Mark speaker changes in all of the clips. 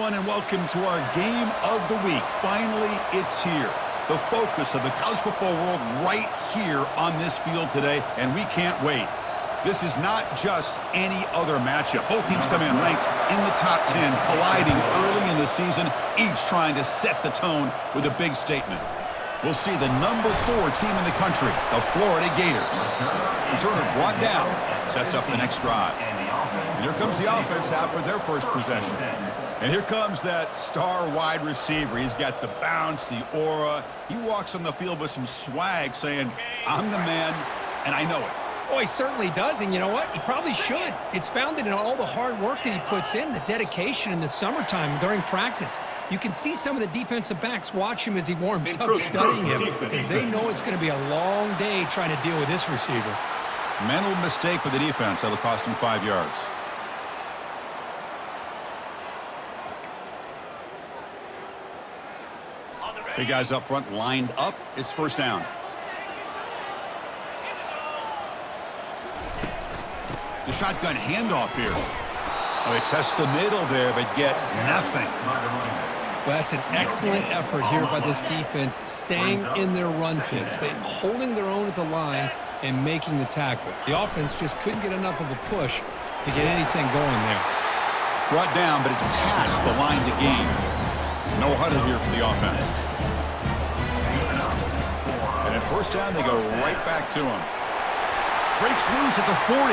Speaker 1: And welcome to our game of the week. Finally, it's here. The focus of the college football world right here on this field today, and we can't wait. This is not just any other matchup. Both teams come in ranked in the top 10, colliding early in the season, each trying to set the tone with a big statement. We'll see the number 4 team in the country, the Florida Gators. Returner brought down, sets up the next drive. And here comes the offense after their first possession. And here comes that star wide receiver. He's got the bounce, the aura. He walks on the field with some swag saying, I'm the man, and I know it.
Speaker 2: Oh, he certainly does, and you know what? He probably should. It's founded in all the hard work that he puts in, the dedication in the summertime during practice. You can see some of the defensive backs watch him as he warms up, studying him, because they know it's going to be a long day trying to deal with this receiver.
Speaker 1: Mental mistake with the defense. That'll cost him 5 yards. Big guys up front lined up. It's first down. The shotgun handoff here. Oh, they test the middle there, but get nothing.
Speaker 2: Well, that's an excellent effort here by this defense, staying in their run fit, holding their own at the line and making the tackle. The offense just couldn't get enough of a push to get anything going there.
Speaker 1: Brought down, but it's past the line to gain. No huddle here for the offense. And at first down, they go right back to him. Breaks loose at the 40.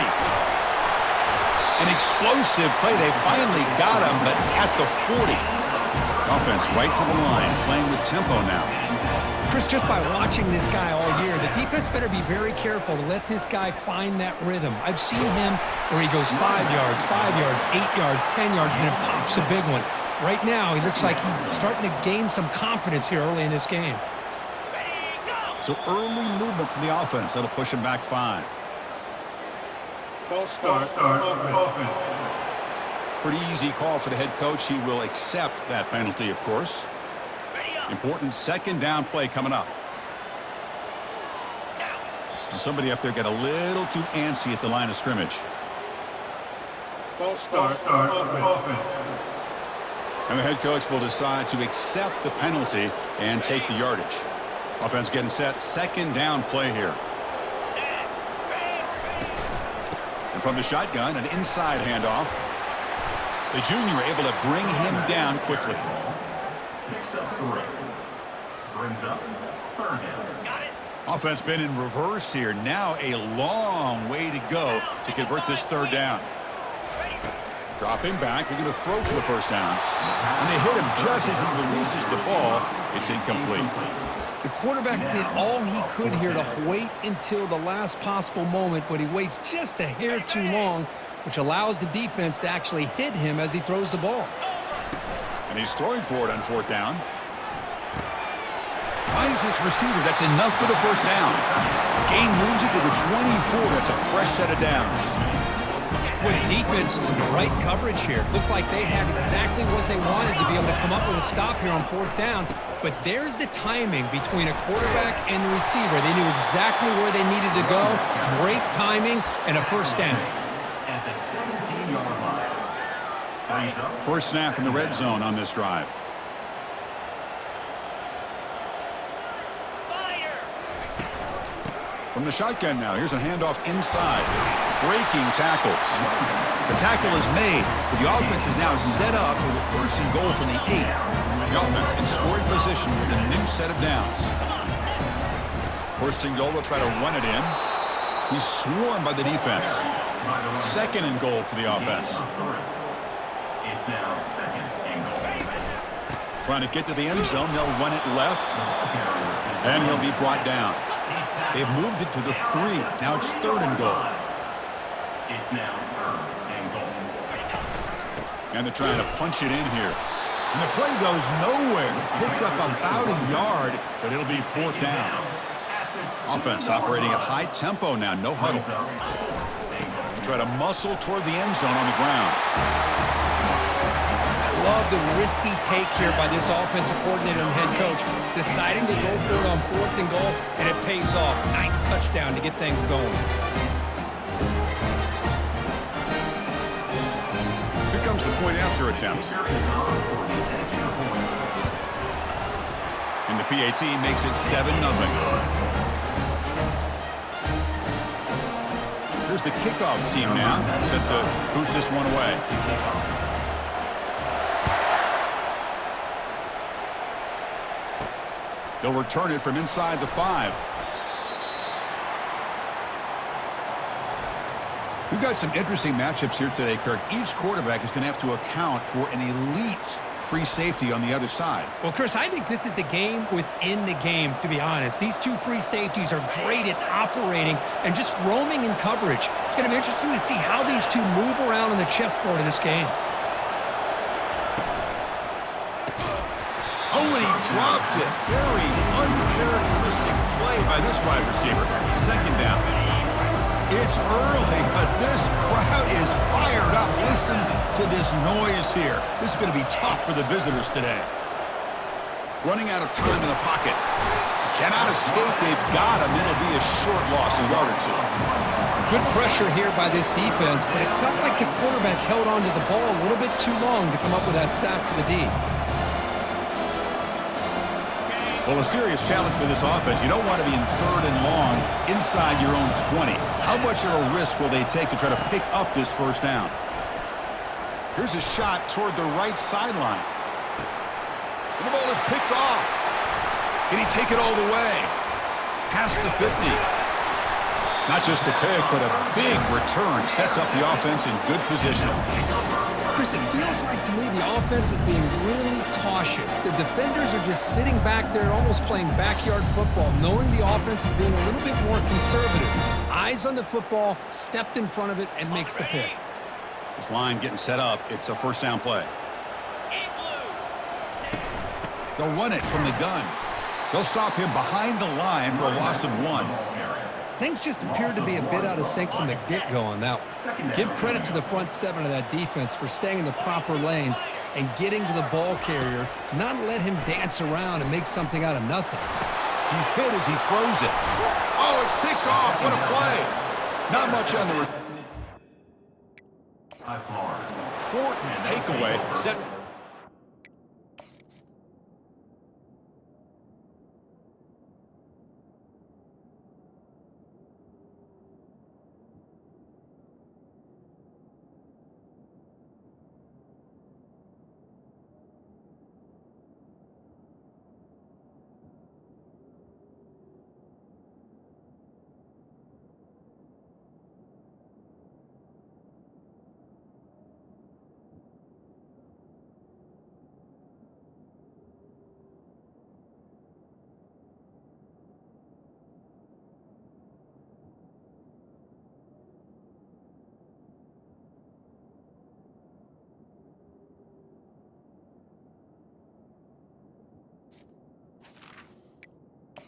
Speaker 1: An explosive play. They finally got him, but at the 40. Offense right to the line, playing with tempo now.
Speaker 2: Chris, just by watching this guy all year, the defense better be very careful to let this guy find that rhythm. I've seen him where he goes 5 yards, 8 yards, 10 yards, and then pops a big one. Right now, he looks like he's starting to gain some confidence here early in this game.
Speaker 1: So early movement from the offense. That'll push him back 5.
Speaker 3: False start.
Speaker 1: Pretty easy call for the head coach. He will accept that penalty, of course. Important second down play coming up. And somebody up there got a little too antsy at the line of scrimmage.
Speaker 3: False start.
Speaker 1: And the head coach will decide to accept the penalty and take the yardage. Offense getting set. Second down play here. And from the shotgun, an inside handoff. The junior able to bring him down quickly.
Speaker 4: Picks up 3. Brings up 3rd down.
Speaker 1: Offense been in reverse here. Now a long way to go to convert this 3rd down. Dropping back. They're going to throw for the first down. And they hit him just as he releases the ball. It's incomplete.
Speaker 2: The quarterback did all he could here to wait until the last possible moment, but he waits just a hair too long, which allows the defense to actually hit him as he throws the ball.
Speaker 1: And he's throwing for it on 4th down. Finds his receiver. That's enough for the first down. Gain moves it to the 24. That's a fresh set of downs.
Speaker 2: Boy, the defense was in the right coverage here. Looked like they had exactly what they wanted to be able to come up with a stop here on 4th down. But there's the timing between a quarterback and the receiver. They knew exactly where they needed to go. Great timing and a first down.
Speaker 4: At the 17-yard line.
Speaker 1: First snap in the red zone on this drive. From the shotgun now. Here's a handoff inside. Breaking tackles. The tackle is made, but the offense is now set up with a 1st and goal from the 8. The offense in scoring position with a new set of downs. 1st and goal, they'll try to run it in. He's swarmed by the defense. 2nd and goal for the offense.
Speaker 4: It's now 2nd and goal.
Speaker 1: Trying to get to the end zone, they'll run it left. And he'll be brought down. They've moved it to the 3. Now it's 3rd and goal.
Speaker 4: It's now 3rd and goal.
Speaker 1: And they're trying to punch it in here. And the play goes nowhere. Picked up about a yard, but it'll be 4th down. Offense operating at high tempo now. No huddle. They try to muscle toward the end zone on the ground.
Speaker 2: Love the risky take here by this offensive coordinator and head coach, deciding to go for it on 4th and goal, and it pays off. Nice touchdown to get things going.
Speaker 1: the point after attempt. And the PAT makes it 7-0. Here's the kickoff team now, set to boot this one away. They'll return it from inside the 5. We've got some interesting matchups here today, Kirk. Each quarterback is going to have to account for an elite free safety on the other side.
Speaker 2: Well, Chris, I think this is the game within the game, to be honest. These two free safeties are great at operating and just roaming in coverage. It's going to be interesting to see how these two move around on the chessboard of this game.
Speaker 1: Oh, and he dropped it. Very uncharacteristic play by this wide receiver. Second down. It's early, but this crowd is fired up. Listen to this noise here. This is going to be tough for the visitors today. Running out of time in the pocket. Cannot escape. They've got him. It'll be a short loss, a yard or two.
Speaker 2: Good pressure here by this defense, but it felt like the quarterback held onto the ball a little bit too long to come up with that sack for the D.
Speaker 1: Well, a serious challenge for this offense. You don't want to be in 3rd and long inside your own 20. How much of a risk will they take to try to pick up this first down? Here's a shot toward the right sideline. And the ball is picked off. Can he take it all the way? Past the 50. Not just the pick, but a big return. Sets up the offense in good position.
Speaker 2: Chris, it feels like to me the offense is being really cautious. The defenders are just sitting back there almost playing backyard football, knowing the offense is being a little bit more conservative. Eyes on the football, stepped in front of it, and makes the pick.
Speaker 1: This line getting set up. It's a first down play. They'll run it from the gun. They'll stop him behind the line for a loss of 1.
Speaker 2: Things just appeared to be a bit out of sync from the get-go on that one. Give credit to the front 7 of that defense for staying in the proper lanes and getting to the ball carrier, not let him dance around and make something out of nothing.
Speaker 1: He's hit as he throws it. Oh, it's picked off. What a play. Not much on the important takeaway. Set.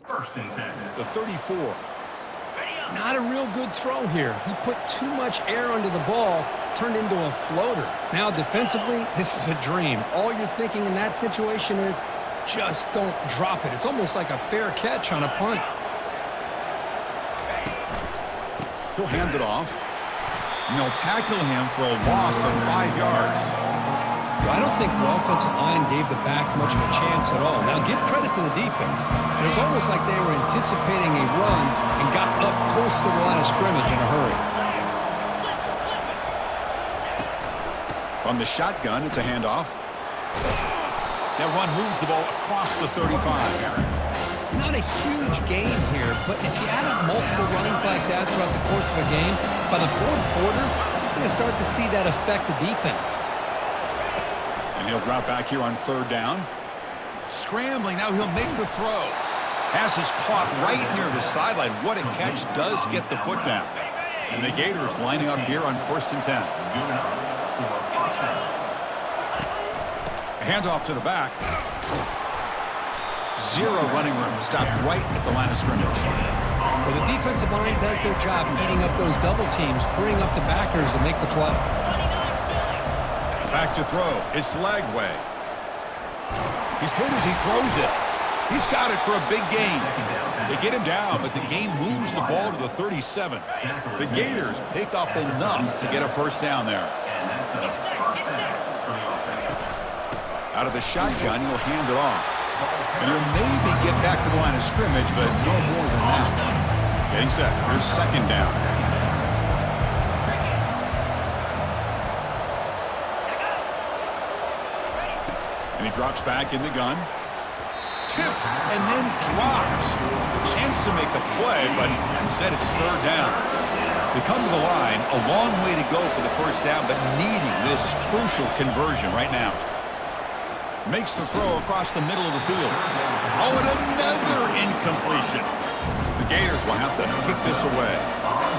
Speaker 4: First and 10.
Speaker 1: The 34.
Speaker 2: Not a real good throw here. He put too much air under the ball, turned into a floater. Now defensively, this is a dream. All you're thinking in that situation is just don't drop it. It's almost like a fair catch on a punt.
Speaker 1: He'll hand it off. And they'll tackle him for a loss of 5 yards.
Speaker 2: Well, I don't think the offensive line gave the back much of a chance at all. Now, give credit to the defense. It was almost like they were anticipating a run and got up close to the line of scrimmage in a hurry.
Speaker 1: From the shotgun, it's a handoff. That run moves the ball across the 35.
Speaker 2: It's not a huge gain here, but if you add up multiple runs like that throughout the course of a game, by the 4th quarter, you're going to start to see that affect the defense.
Speaker 1: And he'll drop back here on 3rd down. Scrambling, now he'll make the throw. Pass is caught right near the sideline. What a catch, does get the foot down. And the Gators lining up here on 1st and 10. A handoff to the back. 0 running room, stopped right at the line of scrimmage.
Speaker 2: Well, the defensive line does their job eating up those double teams, freeing up the backers to make the play.
Speaker 1: Back to throw. It's Lagway. He's hit as he throws it. He's got it for a big gain. They get him down, but the gain moves the ball to the 37. The Gators pick up enough to get a first down there.
Speaker 4: So, first down for the offense.
Speaker 1: Out of the shotgun, he'll hand it off. And he'll maybe get back to the line of scrimmage, but no more than that. Getting set. Here's second down. And he drops back in the gun. Tipped and then dropped. A chance to make a play, but instead it's third down. They come to the line, a long way to go for the first down, but needing this crucial conversion right now. Makes the throw across the middle of the field. Oh, and another incompletion. The Gators will have to kick this away.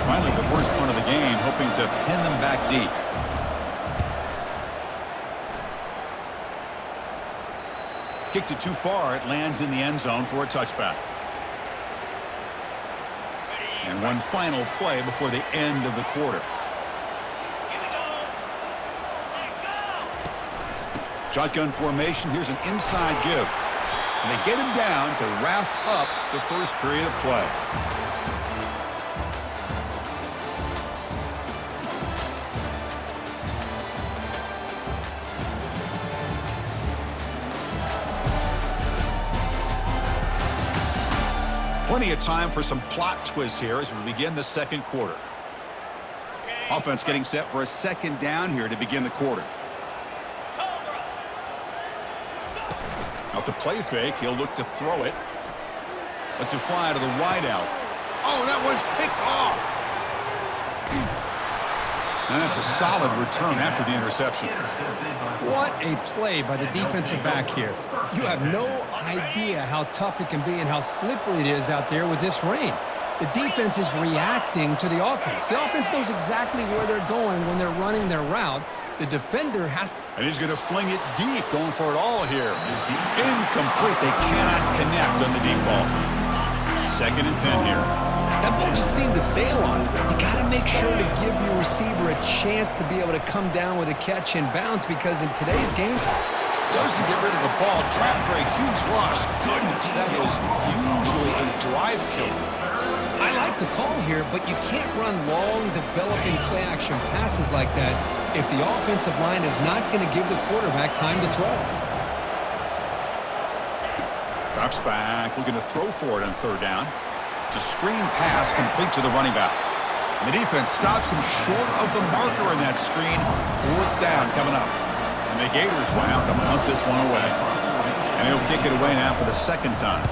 Speaker 1: Finally, the first punt of the game, hoping to pin them back deep. Kicked it too far. It lands in the end zone for a touchback. And one final play before the end of the quarter. Shotgun formation. Here's an inside give. And they get him down to wrap up the first period of play. Plenty of time for some plot twists here as we begin the second quarter. Offense getting set for a second down here to begin the quarter. Off the play fake, he'll look to throw it. Lets it fly to the wideout. Oh, that one's picked off. And that's a solid return after the interception.
Speaker 2: What a play by the defensive back here. You have no idea how tough it can be and how slippery it is out there with this rain. The defense is reacting to the offense. The offense knows exactly where they're going when they're running their route. The defender has...
Speaker 1: And he's going to fling it deep, going for it all here. Incomplete. They cannot connect on the deep ball. 2nd and 10 here.
Speaker 2: That ball just seemed to sail on it. You got to make sure to give your receiver a chance to be able to come down with a catch and bounce, because in today's game...
Speaker 1: Doesn't get rid of the ball. Trapped for a huge loss. Goodness, that is usually a drive killer.
Speaker 2: I like the call here, but you can't run long, developing play-action passes like that if the offensive line is not going to give the quarterback time to throw.
Speaker 1: Drops back, looking to throw for it on third down. It's a screen pass complete to the running back. And the defense stops him short of the marker in that screen. 4th down coming up. And the Gators will have to punt this one away. And he'll kick it away now for the 2nd time.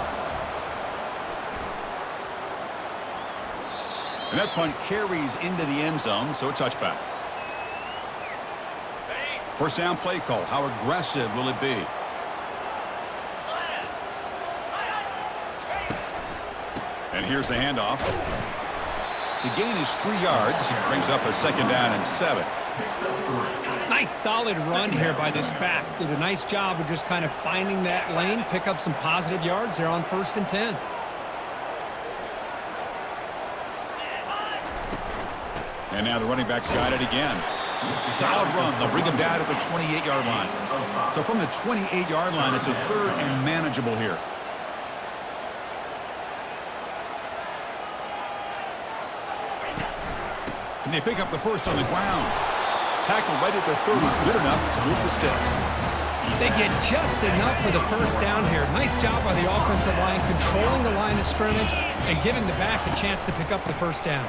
Speaker 1: And that punt carries into the end zone, so a touchback. First down play call. How aggressive will it be? And here's the handoff. The gain is 3 yards. Brings up a 2nd down and 7.
Speaker 2: Nice solid run here by this back. Did a nice job of just kind of finding that lane, pick up some positive yards there on 1st and 10.
Speaker 1: And now the running back's got it again. Solid run. They'll bring him down at the 28-yard line. So from the 28-yard line, it's a 3rd and manageable here. And they pick up the first on the ground. Tackle right at the 30, good enough to move the sticks.
Speaker 2: They get just enough for the first down here. Nice job by the offensive line, controlling the line of scrimmage and giving the back a chance to pick up the first down.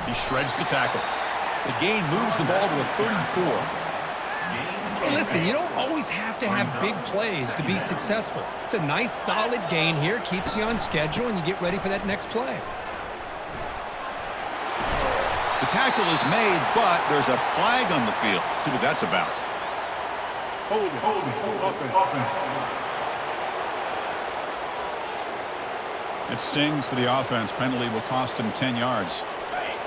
Speaker 1: He shreds the tackle. The gain moves the ball to the 34.
Speaker 2: Hey, listen, you don't always have to have big plays to be successful. It's a nice, solid gain here, keeps you on schedule, and you get ready for that next play.
Speaker 1: The tackle is made, but there's a flag on the field. See what that's about.
Speaker 3: Hold it.
Speaker 1: It stings for the offense. Penalty will cost him 10 yards.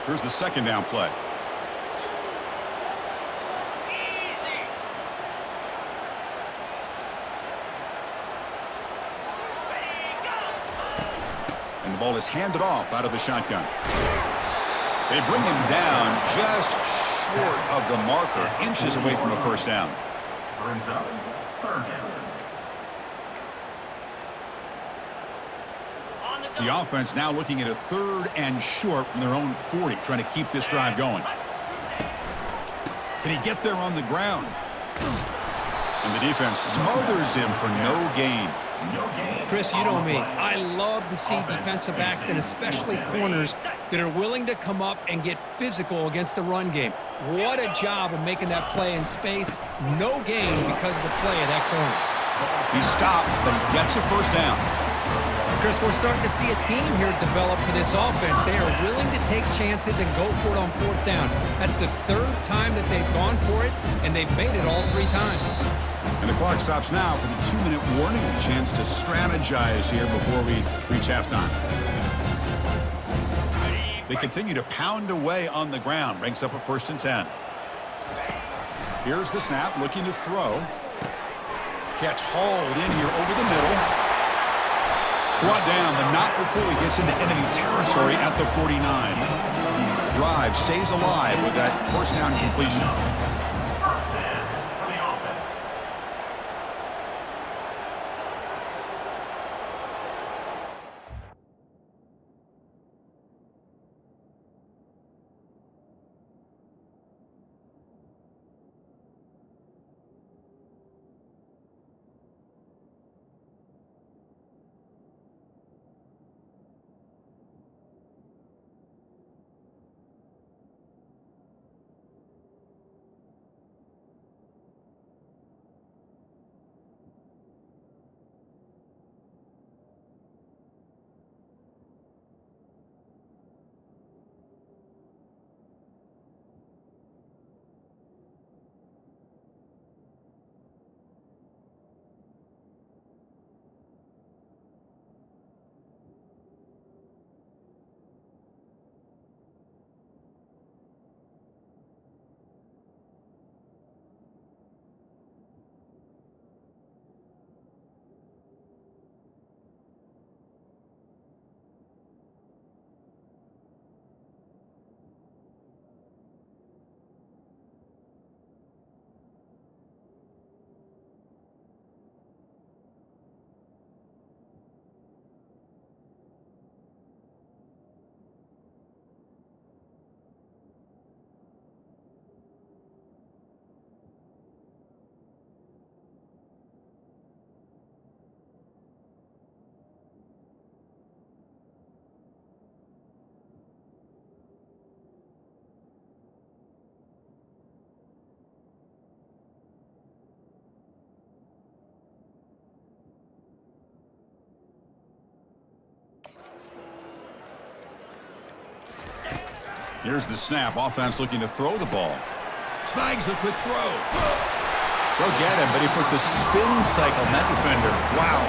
Speaker 1: Here's the 2nd down play. And the ball is handed off out of the shotgun. They bring him down just short of the marker, inches away from a first down.
Speaker 4: Brings up 3rd down.
Speaker 1: The offense now looking at a 3rd and short from their own 40, trying to keep this drive going. Can he get there on the ground? And the defense smothers him for no gain.
Speaker 2: Chris, you know me. I love to see defensive backs and especially corners that are willing to come up and get physical against the run game. What a job of making that play in space. No gain because of the play of that corner.
Speaker 1: He stopped, but he gets a first down.
Speaker 2: Chris, we're starting to see a theme here develop for this offense. They are willing to take chances and go for it on fourth down. That's the third time that they've gone for it, and they've made it all 3 times.
Speaker 1: And the clock stops now for the 2-minute warning. A chance to strategize here before we reach halftime. They continue to pound away on the ground. Ranks up at 1st and 10. Here's the snap, looking to throw. Catch hauled in here over the middle. Brought down, but not before he gets into enemy territory at the 49. Drive stays alive with that first down completion. Here's the snap. Offense looking to throw the ball. Snags the quick throw. They'll get him, but he put the spin cycle on that defender. Wow.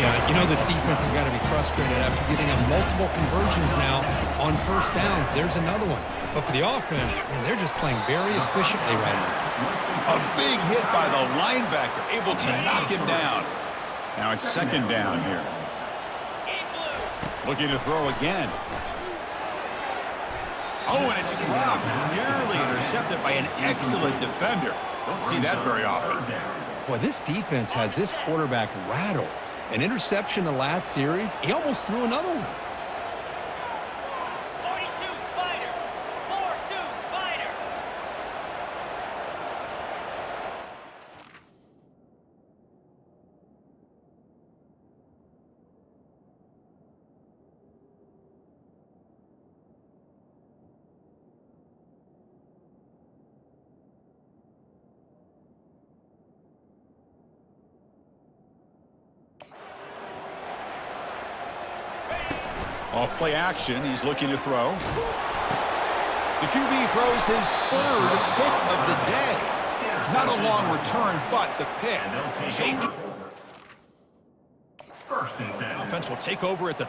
Speaker 2: Yeah, you know this defense has got to be frustrated after getting a multiple conversions now on first downs. There's another one. But for the offense, man, they're just playing very efficiently right now.
Speaker 1: A big hit by the linebacker, able to knock him down. Now it's 2nd down here. Looking to throw again. Oh, and it's dropped. Nearly intercepted by an excellent defender. Don't see that very often.
Speaker 2: Boy, this defense has this quarterback rattled. An interception the last series. He almost threw another one.
Speaker 5: 42 Spider. 4-2 Spider.
Speaker 1: Off play action, he's looking to throw. The QB throws his 3rd pick of the day. Not a long return, but the pick. Change.
Speaker 4: 1st and 10.
Speaker 1: Offense will take over at the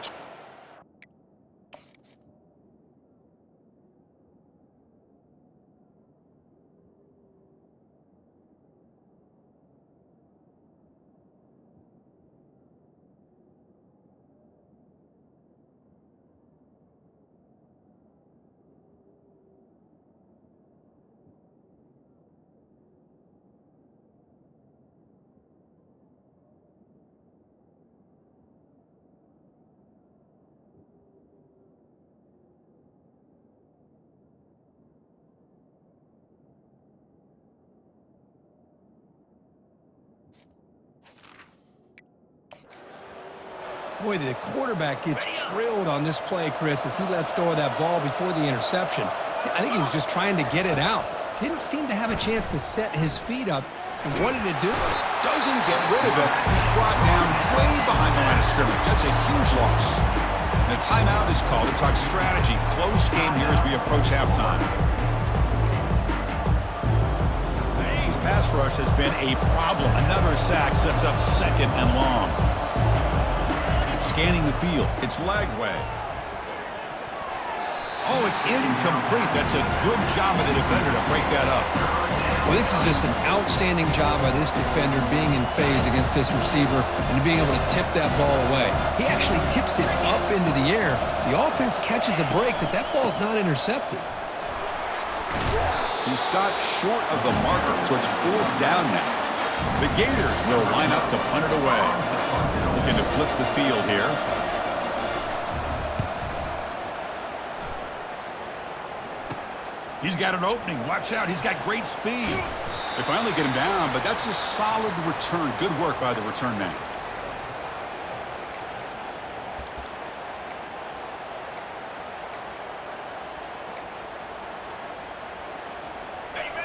Speaker 2: Boy, the quarterback gets drilled on this play, Chris, as he lets go of that ball before the interception. I think he was just trying to get it out. Didn't seem to have a chance to set his feet up. And what did it do?
Speaker 1: Doesn't get rid of it. He's brought down way behind the line of scrimmage. That's a huge loss. And a timeout is called to talk strategy. Close game here as we approach halftime. His pass rush has been a problem. Another sack sets up second and long. Scanning the field. It's Lagway. Oh, it's incomplete. That's a good job of the defender to break that up.
Speaker 2: Well, this is just an outstanding job by this defender being in phase against this receiver and being able to tip that ball away. He actually tips it up into the air. The offense catches a break that ball's not intercepted.
Speaker 1: He stopped short of the marker, so it's fourth down now. The Gators will line up to punt it away. Looking to flip the field here. He's got an opening. Watch out. He's got great speed. They finally get him down, but that's a solid return. Good work by the return man.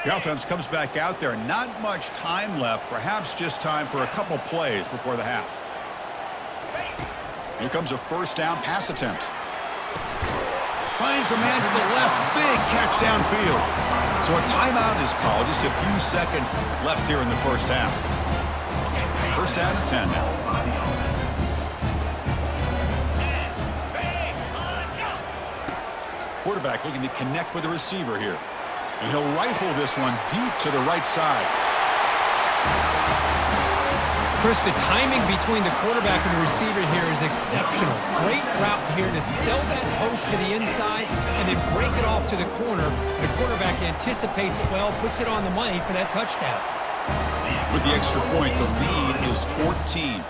Speaker 1: The offense comes back out there. Not much time left. Perhaps just time for a couple plays before the half. Here comes a first down pass attempt. Finds a man to the left. Big catch downfield. So a timeout is called. Just a few seconds left here in the first half. First down and 10 now. Quarterback looking to connect with the receiver here. And he'll rifle this one deep to the right side.
Speaker 2: Chris, the timing between the quarterback and the receiver here is exceptional. Great route here to sell that post to the inside and then break it off to the corner. The quarterback anticipates it well, puts it on the money for that touchdown.
Speaker 1: With the extra point, the lead is 14.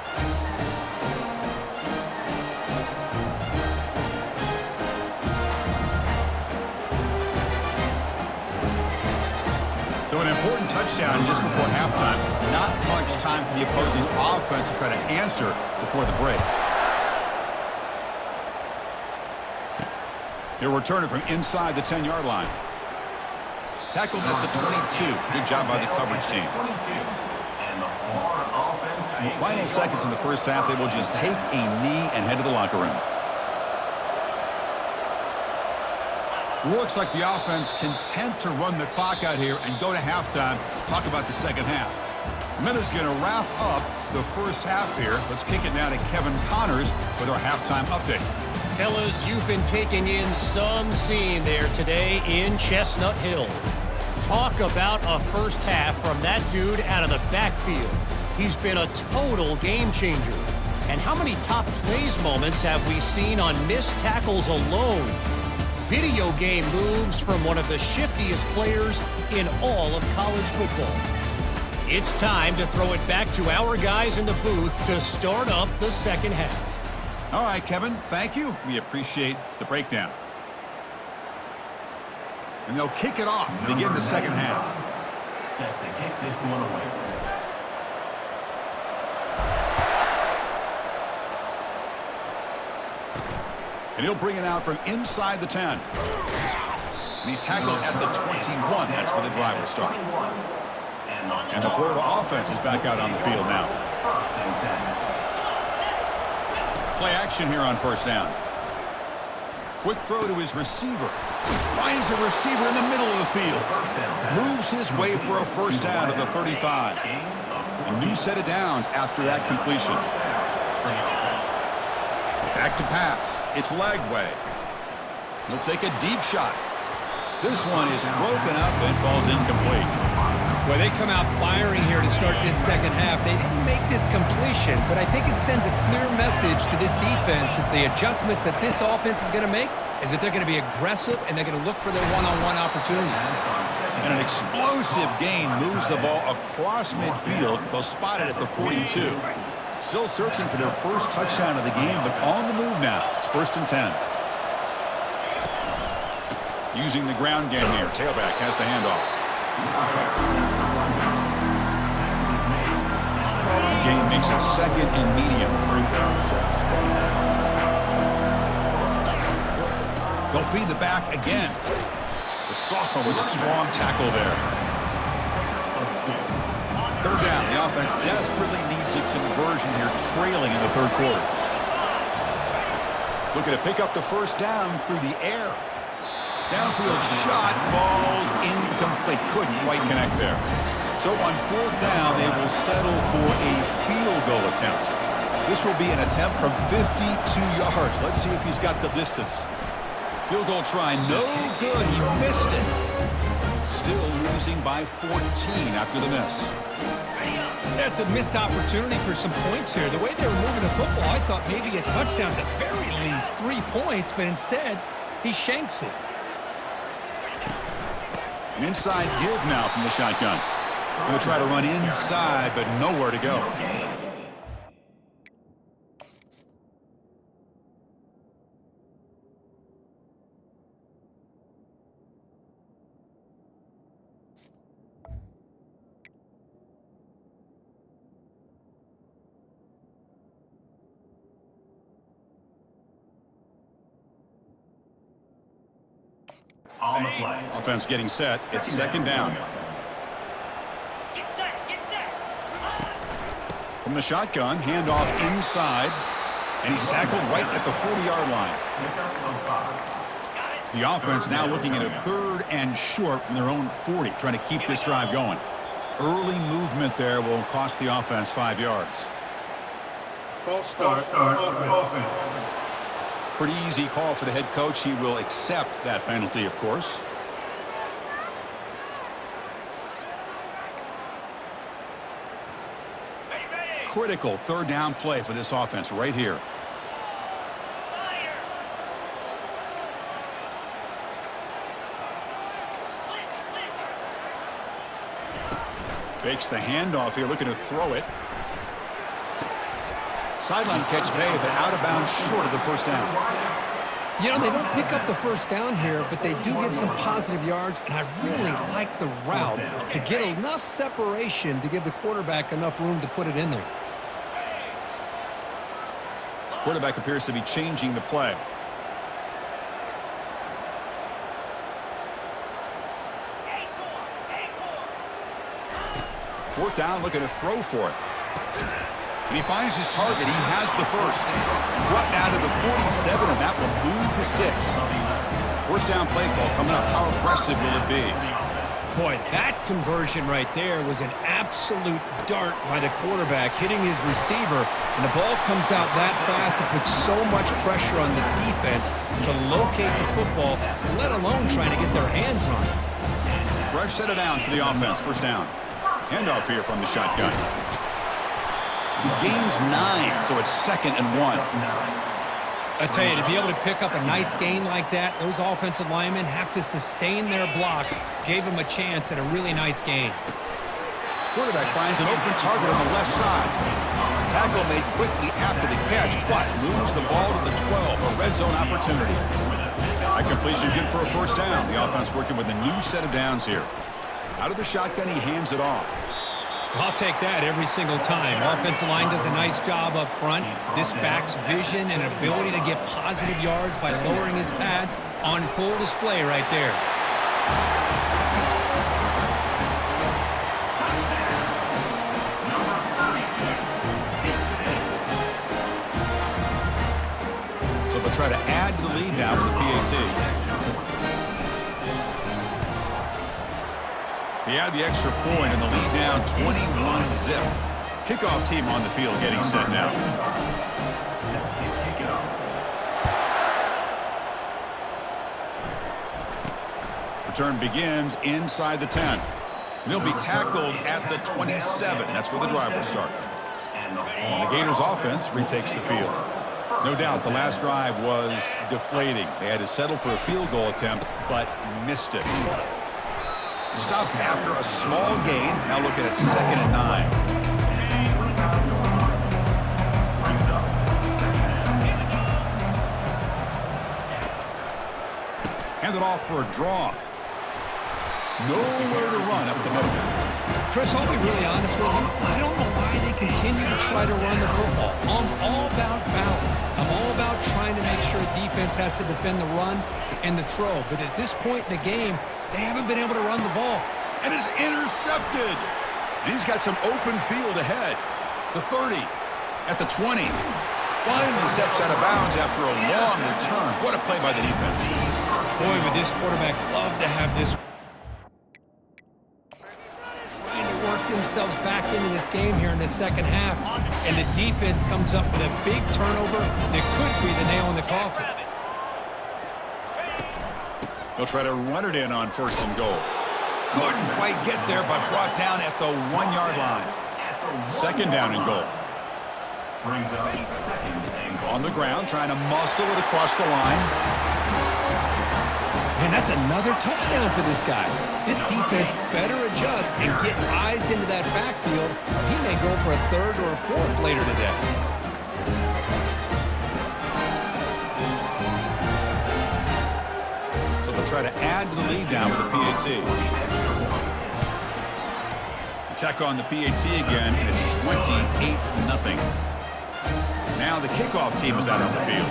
Speaker 1: So an important touchdown just before halftime. Not much time for the opposing offense to try to answer before the break. He'll return it from inside the 10-yard line. Tackled at the 22. Good job by the coverage team. Final seconds in the first half, they will just take a knee and head to the locker room. Looks like the offense content to run the clock out here and go to halftime. Talk about the second half. Miller's going to wrap up the first half here. Let's kick it now to Kevin Connors with our halftime update.
Speaker 6: Fellas, you've been taking in some scene there today in Chestnut Hill. Talk about a first half from that dude out of the backfield. He's been a total game changer. And how many top plays moments have we seen on missed tackles alone? Video game moves from one of the shiftiest players in all of college football. It's time to throw it back to our guys in the booth to start up the second half.
Speaker 1: All right, Kevin, thank you. We appreciate the breakdown. And they'll kick it off to begin the second half.
Speaker 4: Set to kick this one away.
Speaker 1: And he'll bring it out from inside the 10. And he's tackled at the 21. That's where the drive will start. And the Florida offense is back out on the field now. Play action here on first down. Quick throw to his receiver. Finds a receiver in the middle of the field. Moves his way for a first down to the 35. A new set of downs after that completion. Back to pass. It's Lagway. He'll take a deep shot. This one is broken up and falls incomplete.
Speaker 2: Well, they come out firing here to start this second half. They didn't make this completion, but I think it sends a clear message to this defense that the adjustments that this offense is going to make is that they're going to be aggressive and they're going to look for their one-on-one opportunities.
Speaker 1: And an explosive gain moves the ball across midfield. They'll spot it at the 42. Still searching for their first touchdown of the game, but on the move now. It's first and 10. Using the ground game here. Tailback has the handoff. The game makes it second and medium. They'll feed the back again. The sophomore with a strong tackle there. Third down. The offense desperately needs a conversion here, trailing in the third quarter. Looking to pick up the first down through the air. Downfield shot falls incomplete. Couldn't quite connect there. So on fourth down, they will settle for a field goal attempt. This will be an attempt from 52 yards. Let's see if he's got the distance. Field goal try, no good. He missed it. Still losing by 14 after the miss.
Speaker 2: That's a missed opportunity for some points here. The way they were moving the football, I thought maybe a touchdown, at the very least 3 points, but instead, he shanks it.
Speaker 1: An inside give now from the shotgun. Going to try to run inside, but nowhere to go.
Speaker 4: On the play.
Speaker 1: Offense getting set. It's second down.
Speaker 5: Get set, get set.
Speaker 1: From the shotgun, handoff inside, and he's tackled right at the 40-yard line. The offense now looking at a third and short from their own 40, trying to keep this drive going. Early movement there will cost the offense 5 yards.
Speaker 3: False start. Offense.
Speaker 1: Pretty easy call for the head coach. He will accept that penalty, of course. Critical third down play for this offense right here. Fakes the handoff here, looking to throw it. Sideline catch made, but out of bounds short of the first down.
Speaker 2: You know, they don't pick up the first down here, but they do get some positive yards, and I really like the route to get enough separation to give the quarterback enough room to put it in there.
Speaker 1: Quarterback appears to be changing the play. Fourth down, looking to throw for it. And he finds his target. He has the first. Brought down to the 47, and that will move the sticks. First down play call coming up. How aggressive will it be?
Speaker 2: Boy, that conversion right there was an absolute dart by the quarterback, hitting his receiver, and the ball comes out that fast to put so much pressure on the defense to locate the football, let alone trying to get their hands on it.
Speaker 1: Fresh set of downs for the offense. First down. Handoff here from the shotgun. He gains 9, so it's 2nd and 1.
Speaker 2: I tell you, to be able to pick up a nice gain like that, those offensive linemen have to sustain their blocks. Gave them a chance at a really nice gain.
Speaker 1: Quarterback finds an open target on the left side. Tackle made quickly after the catch, but moves the ball to the 12, a red zone opportunity. A completion good for a first down. The offense working with a new set of downs here. Out of the shotgun, he hands it off.
Speaker 2: I'll take that every single time. Offensive line does a nice job up front. This back's vision and ability to get positive yards by lowering his pads on full display right there.
Speaker 1: So they'll try to add to the lead now with the PAT. They add the extra point and the lead now 21-zip. Kickoff team on the field getting set now. Return begins inside the 10. And he'll be tackled at the 27. That's where the drive will start. And the Gators offense retakes the field. No doubt the last drive was deflating. They had to settle for a field goal attempt, but missed it. Stopped after a small gain. Now looking at 2nd and 9. Handed off for a draw. Nowhere to run up the middle.
Speaker 2: Chris, I'll be really honest with you. I don't know why they continue to try to run the football. I'm all about balance. I'm all about trying to make sure defense has to defend the run and the throw. But at this point in the game, they haven't been able to run the ball.
Speaker 1: And is intercepted. And he's got some open field ahead. The 30, at the 20. Finally steps out of bounds after a long return. What a play by the defense.
Speaker 2: Boy, would this quarterback love to have this. Trying to work themselves back into this game here in the second half. And the defense comes up with a big turnover that could be the nail in the coffin.
Speaker 1: They'll try to run it in on 1st and goal. Couldn't quite get there, but brought down at the 1-yard line. 2nd down and goal.
Speaker 4: Brings up 2nd and goal.
Speaker 1: On the ground, trying to muscle it across the line.
Speaker 2: And that's another touchdown for this guy. This defense better adjust and get eyes into that backfield. He may go for a 3rd or a 4th later today.
Speaker 1: So they'll try to add to the lead now with the PAT. Attack on the PAT again, and it's 28-0. Now the kickoff team is out on the field.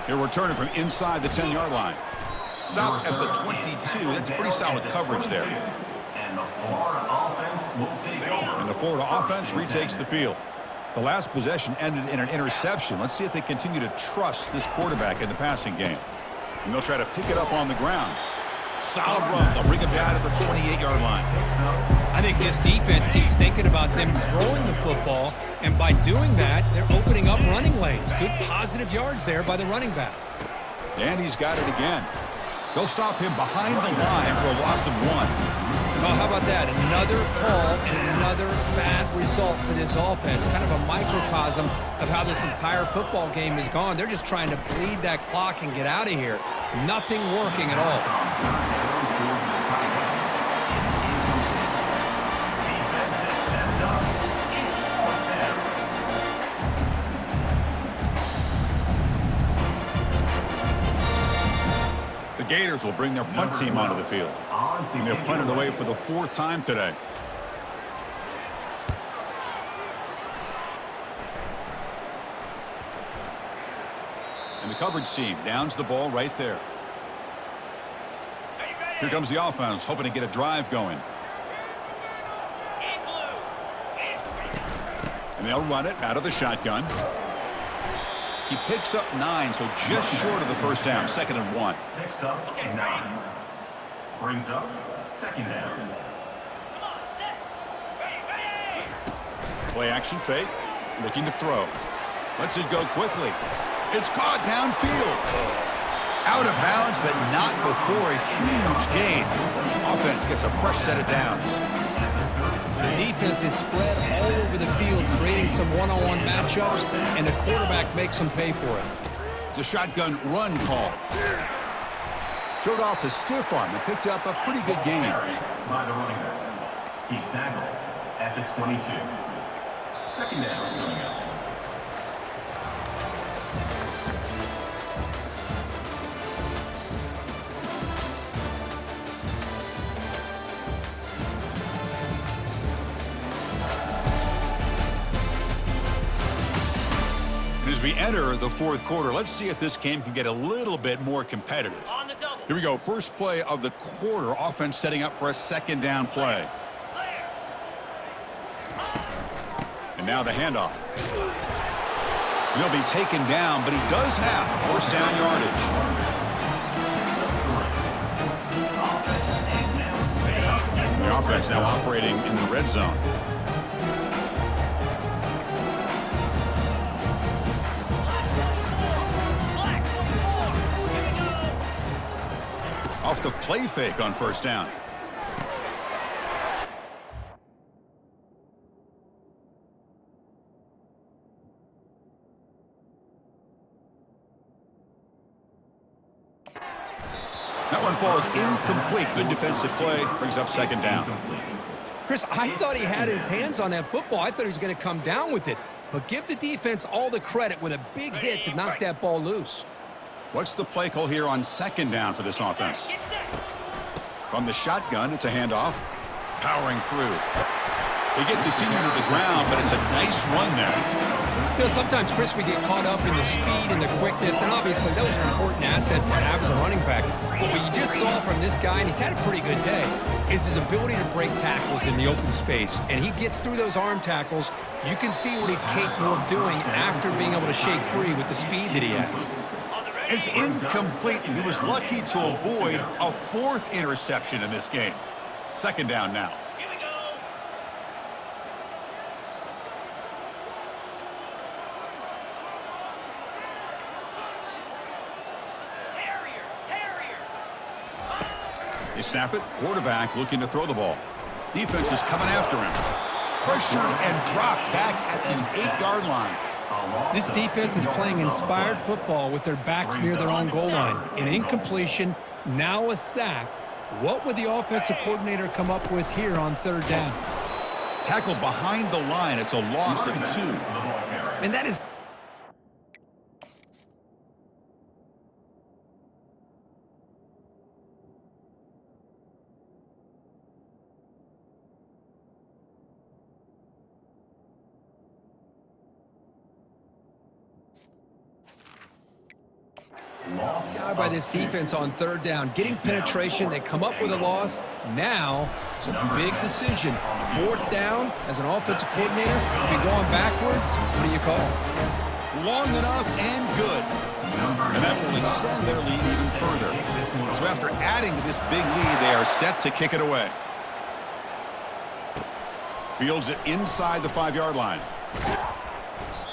Speaker 1: Here we're turning from inside the 10-yard line. Stop at the 22. That's pretty solid coverage there.
Speaker 4: And the Florida offense will take over.
Speaker 1: And the Florida offense retakes the field. The last possession ended in an interception. Let's see if they continue to trust this quarterback in the passing game. And they'll try to pick it up on the ground. Solid run. They'll bring it down to the 28-yard line.
Speaker 2: I think this defense keeps thinking about them throwing the football, and by doing that, they're opening up running lanes. Good positive yards there by the running back.
Speaker 1: And he's got it again. They'll stop him behind the line for a loss of 1.
Speaker 2: Well, how about that? Another call and another bad result for this offense. Kind of a microcosm of how this entire football game has gone. They're just trying to bleed that clock and get out of here. Nothing working at all.
Speaker 1: The Gators will bring their punt team onto the field. And they'll punt it away for the 4th time today. And the coverage team downs the ball right there. Here comes the offense, hoping to get a drive going. And they'll run it out of the shotgun. He picks up 9, so just short of the 1st down, 2nd and 1.
Speaker 4: Picks up 9. Brings up 2nd down.
Speaker 1: Play action fake, looking to throw. Lets it go quickly. It's caught downfield. Out of bounds, but not before a huge gain. Offense gets a fresh set of downs.
Speaker 2: The defense is spread all over the field, creating some one-on-one matchups, and the quarterback makes them pay for it.
Speaker 1: It's a shotgun run call. Showed off the stiff arm and picked up a pretty good gain.
Speaker 4: By the running back. He's tackled at the 22. 2nd down coming up.
Speaker 1: As we enter the 4th quarter, let's see if this game can get a little bit more competitive.
Speaker 5: On the double.
Speaker 1: Here we go. First play of the quarter. Offense setting up for a 2nd down play. And now the handoff. He'll be taken down, but he does have 1st down yardage. The offense now operating in the red zone. Off the play fake on 1st down. That one falls incomplete. Good defensive play. Brings up 2nd down.
Speaker 2: Chris, I thought he had his hands on that football. I thought he was going to come down with it. But give the defense all the credit with a big hit to knock that ball loose.
Speaker 1: What's the play call here on 2nd down for this offense? From the shotgun, it's a handoff. powering through. They get the senior to the ground, but it's a nice run there.
Speaker 2: You know, sometimes, Chris, we get caught up in the speed and the quickness, and obviously those are important assets to have as a running back. But what you just saw from this guy, and he's had a pretty good day, is his ability to break tackles in the open space. And he gets through those arm tackles. You can see what he's capable of doing after being able to shake free with the speed that he has.
Speaker 1: It's incomplete. He was lucky to avoid a 4th interception in this game. 2nd down now.
Speaker 5: Here we go. Terrier.
Speaker 1: They snap it. Quarterback looking to throw the ball. Defense is coming after him. Pressured and dropped back at the 8-yard line.
Speaker 2: This defense is playing inspired football with their backs near their own goal line. An incompletion, now a sack. What would the offensive coordinator come up with here on 3rd down?
Speaker 1: Tackled behind the line. It's a loss of 2.
Speaker 2: And that is... Job by this defense on 3rd down. Getting penetration, they come up with a loss. Now, it's a big decision. 4th down, as an offensive coordinator, be going backwards. What do you call?
Speaker 1: Long enough and good. And that will extend their lead even further. So after adding to this big lead, they are set to kick it away. Fields it inside the 5-yard line.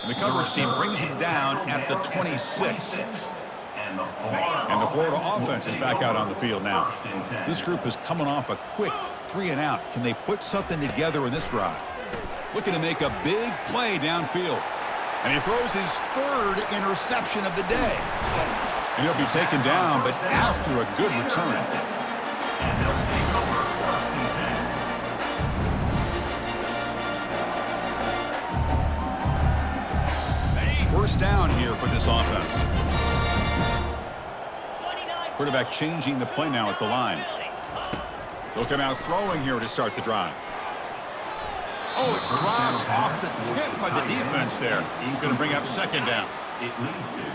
Speaker 1: And the coverage team brings him down at the 26. And the Florida offense is back out on the field now. This group is coming off a quick 3-and-out. Can they put something together in this drive? Looking to make a big play downfield. And he throws his 3rd interception of the day. And he'll be taken down, but after a good return. First down here for this offense. Quarterback changing the play now at the line. They'll come out throwing here to start the drive. Oh, it's dropped off the tip by the defense there. He's going to bring up 2nd down.
Speaker 4: It leads to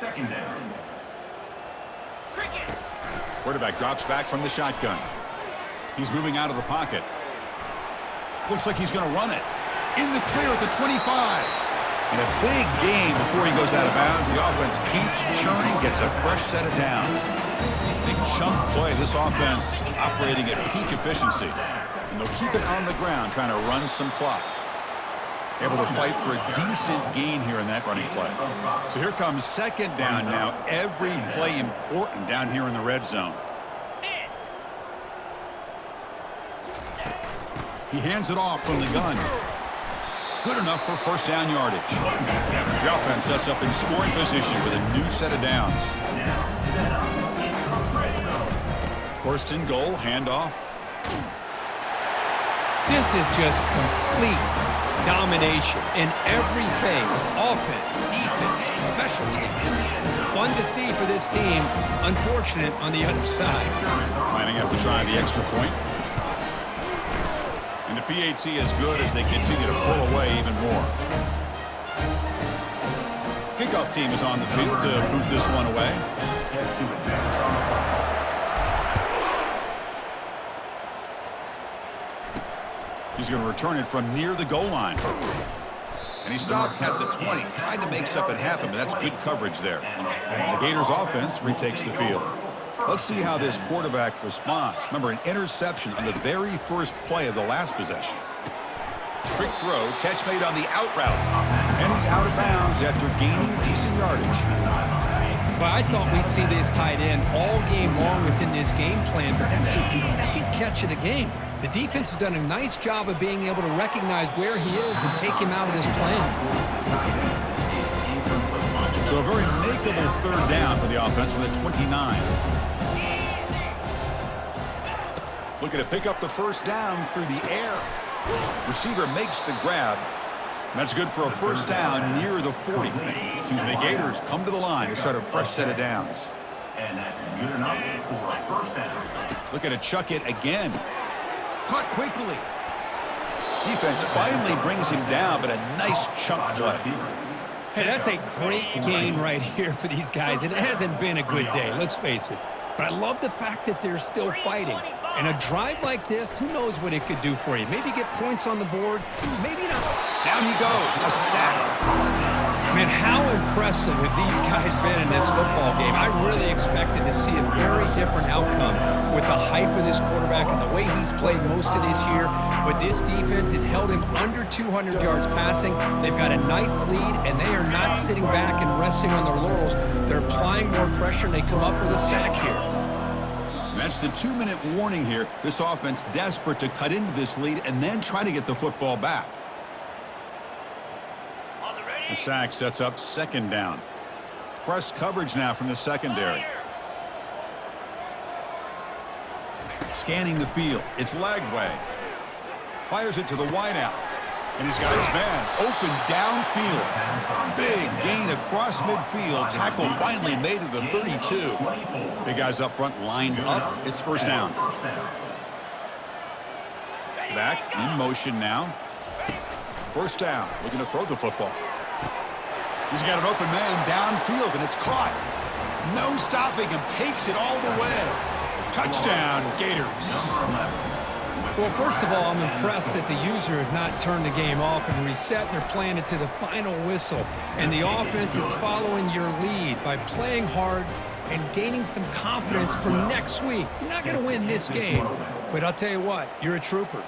Speaker 4: 2nd down.
Speaker 1: Quarterback drops back from the shotgun. He's moving out of the pocket. Looks like he's going to run it. In the clear at the 25. And a big game before he goes out of bounds. The offense keeps churning, gets a fresh set of downs. Big chunk play. This offense operating at peak efficiency. And they'll keep it on the ground, trying to run some clock. Able to fight for a decent gain here in that running play. So here comes 2nd down now. Every play important down here in the red zone. He hands it off from the gun. Good enough for 1st down yardage. The offense sets up in scoring position with a new set of downs. 1st and goal, handoff.
Speaker 2: This is just complete domination in every phase. Offense, defense, special teams. Fun to see for this team. Unfortunate on the other side.
Speaker 1: Lining up to try the extra point. And the PAT is good as they continue to pull away even more. Kickoff team is on the field to boot this one away. He's going to return it from near the goal line. And he stopped at the 20, tried to make something happen, but that's good coverage there. And the Gators offense retakes the field. Let's see how this quarterback responds. Remember, an interception on the very first play of the last possession. Quick throw, catch made on the out route. And he's out of bounds after gaining decent yardage.
Speaker 2: Well, I thought we'd see this tight end all game long within this game plan, but that's just his 2nd catch of the game. The defense has done a nice job of being able to recognize where he is and take him out of this plan.
Speaker 1: So a very makeable 3rd down for the offense with a 29. Looking to pick up the 1st down through the air. Receiver makes the grab. That's good for a 1st down near the 40. The Gators come to the line to start a fresh set of downs.
Speaker 4: And that's good enough for a 1st down.
Speaker 1: Looking to chuck it again. Caught quickly. Defense finally brings him down, but a nice chunk play.
Speaker 2: Hey, that's a great gain right here for these guys. It hasn't been a good day, let's face it. But I love the fact that they're still fighting. And a drive like this, who knows what it could do for you? Maybe get points on the board, maybe not.
Speaker 1: Down he goes, a sack.
Speaker 2: Man, how impressive have these guys been in this football game? I really expected to see a very different outcome with the hype of this quarterback and the way he's played most of this year. But this defense has held him under 200 yards passing. They've got a nice lead, and they are not sitting back and resting on their laurels. They're applying more pressure, and they come up with a sack here.
Speaker 1: That's the 2-minute warning here. This offense desperate to cut into this lead and then try to get the football back. The sack sets up second down. Press coverage now from the secondary. Scanning the field. It's Lagway. Fires it to the wideout. And he's got his man open downfield. Big gain across midfield. Tackle finally made to the 32. Big guys up front lined up. It's first down. Back in motion now. First down. Looking to throw the football. He's got an open man downfield, and it's caught. No stopping him. Takes it all the way. Touchdown, Gators.
Speaker 2: Well, first of all, I'm impressed that the user has not turned the game off and reset, and they're playing it to the final whistle. And the offense is following your lead by playing hard and gaining some confidence for next week. You're not going to win this game, but I'll tell you what, you're a trooper.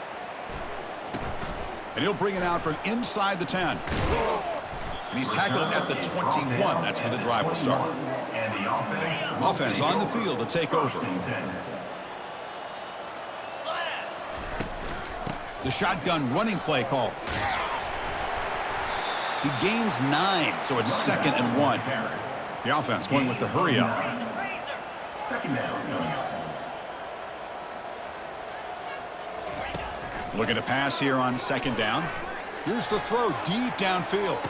Speaker 1: And he'll bring it out from inside the 10. And he's tackled at the 21. That's where the drive will start. Offense on the field to take over. The shotgun running play call. He gains 9, so it's 2nd and 1. The offense going with the hurry up.
Speaker 4: Second down coming up.
Speaker 1: Looking to pass here on 2nd down. Here's the throw deep downfield.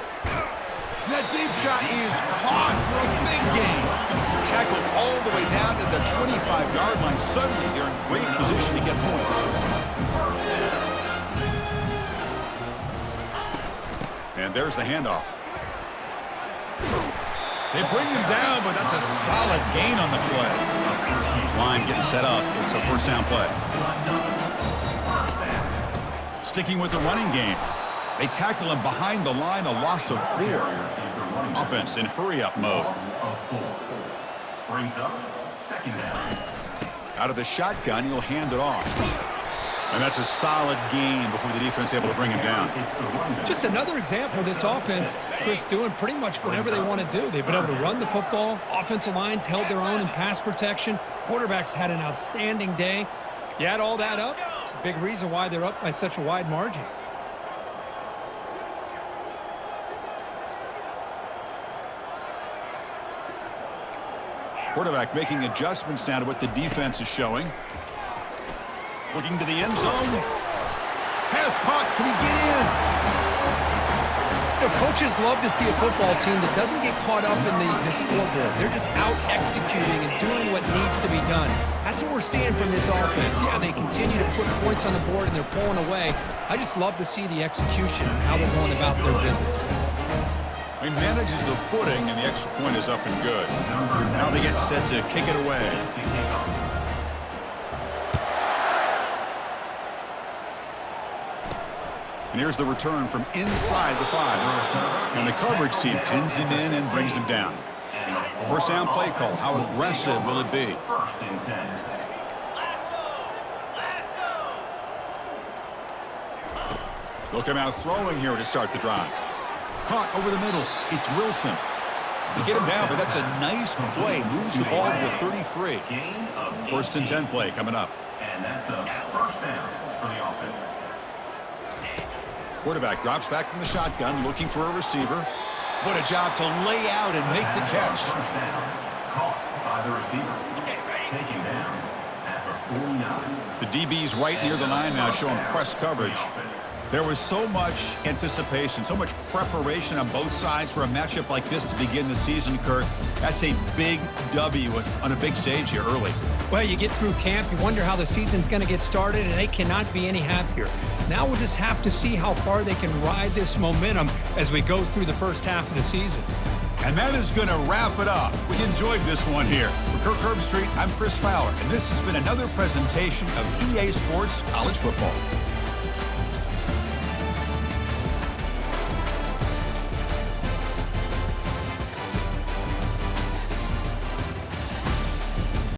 Speaker 1: That deep shot is caught for a big gain. Tackled all the way down to the 25-yard line. Suddenly they're in great position to get points. And there's the handoff. They bring him down, but that's a solid gain on the play. This line getting set up. It's a first down play. Sticking with the running game. They tackle him behind the line, a loss of 4. Offense in hurry-up mode.
Speaker 4: Brings up second down.
Speaker 1: Out of the shotgun, he'll hand it off. And that's a solid gain before the defense able to bring him down.
Speaker 2: Just another example of this offense, Chris, doing pretty much whatever they want to do. They've been able to run the football. Offensive lines held their own in pass protection. Quarterbacks had an outstanding day. You add all that up, it's a big reason why they're up by such a wide margin.
Speaker 1: Quarterback making adjustments now to what the defense is showing. Looking to the end zone. Pass caught. Can he get in?
Speaker 2: You know, coaches love to see a football team that doesn't get caught up in the scoreboard. They're just out executing and doing what needs to be done. That's what we're seeing from this offense. Yeah, they continue to put points on the board and they're pulling away. I just love to see the execution and how they're going about their business.
Speaker 1: He manages the footing, and the extra point is up and good. Now they get set to kick it away. And here's the return from inside the 5. And the coverage team pins him in and brings him down. First down play call. How aggressive will it be?
Speaker 4: First and 10.
Speaker 1: They'll come out throwing here to start the drive. Caught over the middle. It's Wilson. They get him down, but that's a nice play. Moves the ball to the 33. First and 10 play coming up.
Speaker 4: And that's a first down for the offense.
Speaker 1: Quarterback drops back from the shotgun, looking for a receiver. What a job to lay out and make the catch.
Speaker 4: First down. Caught by the receiver. Taken down at the 49.
Speaker 1: The DB's right near the line now, showing press coverage. There was so much anticipation, so much preparation on both sides for a matchup like this to begin the season, Kurt. That's a big W on a big stage here early.
Speaker 2: Well, you get through camp, you wonder how the season's going to get started, and they cannot be any happier. Now we'll just have to see how far they can ride this momentum as we go through the first half of the season.
Speaker 1: And that is going to wrap it up. We enjoyed this one here. For Kirk Herbstreit, I'm Chris Fowler, and this has been another presentation of EA Sports College Football.